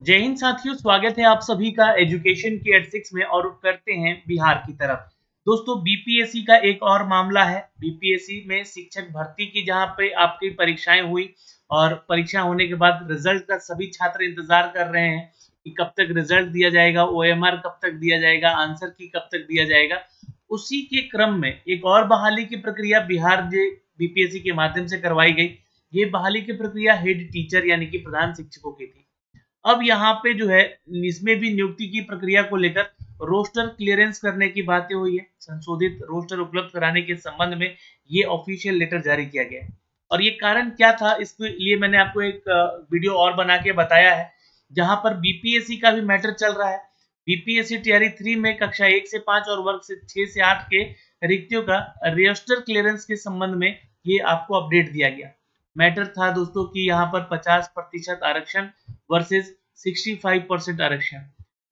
जय हिंद साथियों, स्वागत है आप सभी का एजुकेशन के एट 6 में। और करते हैं बिहार की तरफ। दोस्तों, बीपीएससी का एक और मामला है। बीपीएससी में शिक्षक भर्ती की जहां पे आपकी परीक्षाएं हुई और परीक्षा होने के बाद रिजल्ट का सभी छात्र इंतजार कर रहे हैं कि कब तक रिजल्ट दिया जाएगा, ओएमआर कब तक दिया जाएगा, आंसर की कब तक दिया जाएगा। उसी के क्रम में एक और बहाली की प्रक्रिया बिहार बीपीएससी के माध्यम से करवाई गई। ये बहाली की प्रक्रिया हेड टीचर यानी कि प्रधान शिक्षकों की थी। अब यहाँ पे जो है इसमें भी नियुक्ति की प्रक्रिया को लेकर रोस्टर क्लियरेंस करने की बातें हुई है। संशोधित रोस्टर उपलब्ध कराने के संबंध में ये ऑफिशियल लेटर जारी किया गया है। और ये कारण क्या था, इसके लिए मैंने आपको एक वीडियो और बना के बताया है, जहां पर बीपीएससी का भी मैटर चल रहा है। बीपीएससी टीआरई 3 में कक्षा 1 से 5 और वर्ग से 6 से 8 के रिक्तियों का रोस्टर क्लियरेंस के संबंध में ये आपको अपडेट दिया गया। मैटर था दोस्तों कि यहाँ पर 50% आरक्षण वर्सेस 65% आरक्षण।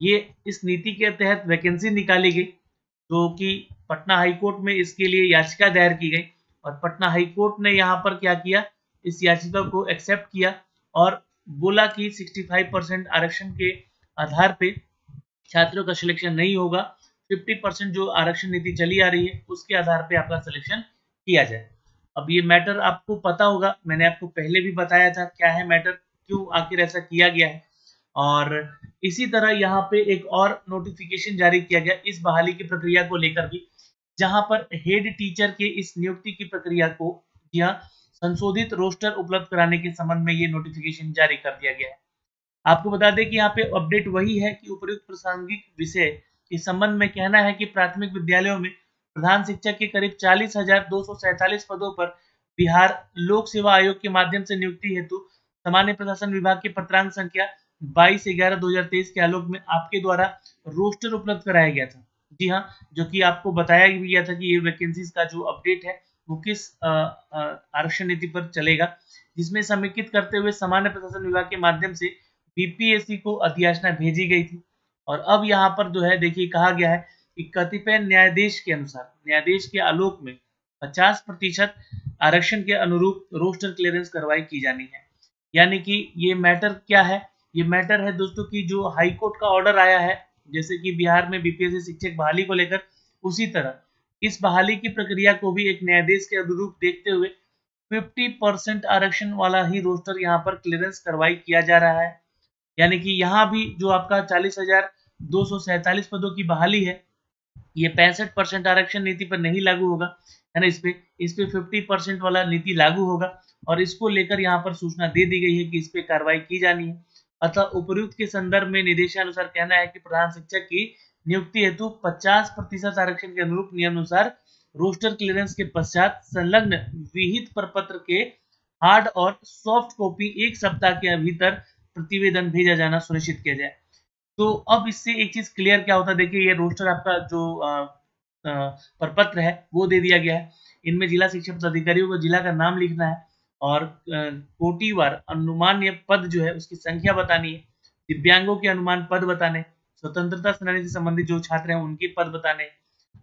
ये इस नीति के तहत वैकेंसी निकाली गई, जो कि पटना हाईकोर्ट में इसके लिए याचिका दायर की गई। और पटना हाईकोर्ट ने यहाँ पर क्या किया, इस याचिका को एक्सेप्ट किया और बोला कि 65% आरक्षण के आधार पे छात्रों का सिलेक्शन नहीं होगा। 50% जो आरक्षण नीति चली आ रही है उसके आधार पे आपका सिलेक्शन किया जाए। अब ये मैटर आपको पता होगा, मैंने आपको पहले भी बताया था क्या है मैटर, क्यों आखिर ऐसा किया गया है। और इसी तरह यहाँ पे एक और नोटिफिकेशन जारी किया गया इस बहाली की प्रक्रिया को लेकर भी, जहां पर हेड टीचर के इस नियुक्ति की प्रक्रिया को यह संशोधित रोस्टर उपलब्ध कराने के संबंध में ये नोटिफिकेशन जारी कर दिया गया है। आपको बता दें कि यहाँ पे अपडेट वही है कि उपयुक्त प्रासंगिक विषय इस संबंध में कहना है कि प्राथमिक विद्यालयों में प्रधान शिक्षक के करीब 40,247 पदों पर बिहार लोक सेवा आयोग के माध्यम से नियुक्ति हेतु सामान्य प्रशासन विभाग की पत्रांक संख्या 22/11/2023 के आलोक में आपके द्वारा रोस्टर उपलब्ध कराया गया था। जी हाँ, जो कि आपको बताया भी गया था कि ये वैकेंसीज का जो अपडेट है वो किस आरक्षण नीति पर चलेगा, जिसमें समेकित करते हुए सामान्य प्रशासन विभाग के माध्यम से बीपीएससी को अधियाचना भेजी गई थी। और अब यहाँ पर जो है देखिए कहा गया है कि कतिपय न्यायाधीश के अनुसार न्यायाधीश के आलोक में 50% आरक्षण के अनुरूप रोस्टर क्लियरेंस कार्रवाई की जानी है। यानी कि ये मैटर क्या है, ये मैटर है दोस्तों की जो हाई कोर्ट का ऑर्डर आया है, जैसे कि बिहार में बीपीएससी शिक्षक बहाली को लेकर, उसी तरह इस बहाली की प्रक्रिया को भी एक न्यायाधीश के अनुरूप देखते हुए 50% आरक्षण वाला ही रोस्टर यहाँ पर क्लियरेंस कार्रवाई किया जा रहा है। यानी कि यहाँ भी जो आपका 40,247 पदों की बहाली है, ये 65% आरक्षण नीति पर नहीं लागू होगा, है ना। इस पे 50% वाला नीति लागू होगा और इसको लेकर यहाँ पर सूचना दे दी गई है कि इस पे कार्रवाई की जानी है। अतः उपयुक्त के संदर्भ में निर्देशानुसार कहना है कि प्रधान शिक्षक की नियुक्ति हेतु 50% आरक्षण के अनुरूप नियमानुसार रोस्टर क्लियरेंस के पश्चात संलग्न विहित प्रपत्र के हार्ड और सॉफ्ट कॉपी 1 सप्ताह के भीतर प्रतिवेदन भेजा जाना सुनिश्चित किया जाए। तो अब इससे एक चीज क्लियर क्या होता है, देखिए ये रोस्टर आपका जो प्रपत्र है वो दे दिया गया है। इनमें जिला शिक्षा पदाधिकारियों को जिला का नाम लिखना है और कोटिवार अनुमान्य पद जो है उसकी संख्या बतानी है, दिव्यांगों के अनुमान पद बताने, स्वतंत्रता सेनानी से संबंधित जो छात्र हैं उनके पद बताने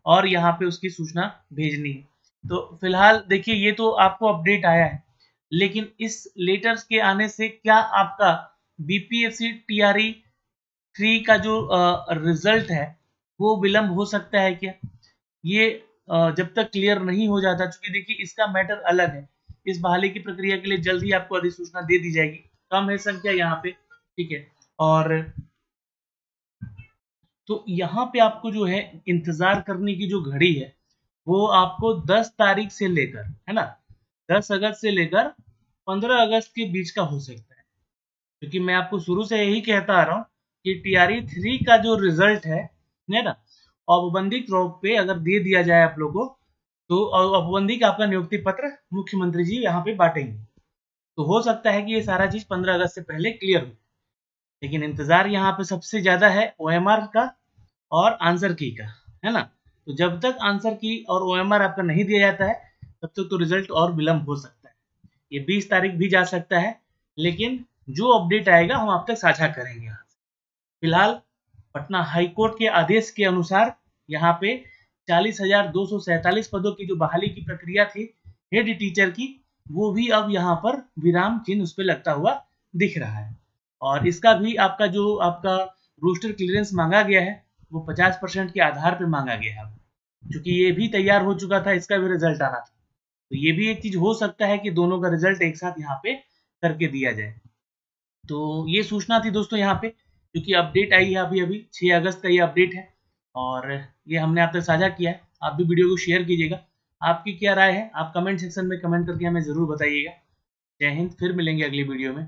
और यहाँ पे उसकी सूचना भेजनी है। तो फिलहाल देखिए ये तो आपको अपडेट आया है, लेकिन इस लेटर्स के आने से क्या आपका बीपीएससी टीआरई 3 का जो रिजल्ट है वो विलंब हो सकता है क्या? ये जब तक क्लियर नहीं हो जाता, चूंकि देखिए इसका मैटर अलग है, इस बहाली की प्रक्रिया के लिए जल्द ही आपको अधिसूचना दे दी जाएगी। कम है संख्या यहाँ पे, ठीक है। और तो यहाँ पे आपको जो है इंतजार करने की जो घड़ी है वो आपको 10 तारीख से लेकर, है ना, 10 अगस्त से लेकर 15 अगस्त के बीच का हो सकता है। क्योंकि मैं आपको शुरू से यही कहता आ रहा हूँ कि टीआरई 3 का जो रिजल्ट है ना, औपबंधिक रूप पे अगर दे दिया जाए आप लोगों को, तो औपबंधिक आपका नियुक्ति पत्र मुख्यमंत्री जी यहाँ पे बांटेंगे। तो हो सकता है कि ये सारा चीज 15 अगस्त से पहले क्लियर हो, लेकिन इंतजार यहाँ पे सबसे ज्यादा है ओएमआर का और आंसर की का, है ना। तो जब तक आंसर की और ओएमआर आपका नहीं दिया जाता है तब तक तो रिजल्ट और विलंब हो सकता है। ये 20 तारीख भी जा सकता है, लेकिन जो अपडेट आएगा हम आप तक साझा करेंगे। फिलहाल पटना हाईकोर्ट के आदेश के अनुसार यहाँ पे 40,247 पदों की जो बहाली की प्रक्रिया थी हेड टीचर की, वो भी अब यहाँ पर विराम चिन्ह उस पर लगता हुआ दिख रहा है। और इसका भी आपका जो आपका रोस्टर क्लियरेंस मांगा गया है वो 50% के आधार पे मांगा गया है, क्योंकि ये भी तैयार हो चुका था, इसका भी रिजल्ट आना था। तो ये भी एक चीज हो सकता है कि दोनों का रिजल्ट एक साथ यहाँ पे करके दिया जाए। तो ये सूचना थी दोस्तों यहाँ पे, क्योंकि अपडेट आई है अभी अभी 6 अगस्त का ये अपडेट है और ये हमने आप तक साझा किया है। आप भी वीडियो को शेयर कीजिएगा। आपकी क्या राय है आप कमेंट सेक्शन में कमेंट करके हमें ज़रूर बताइएगा। जय हिंद, फिर मिलेंगे अगली वीडियो में।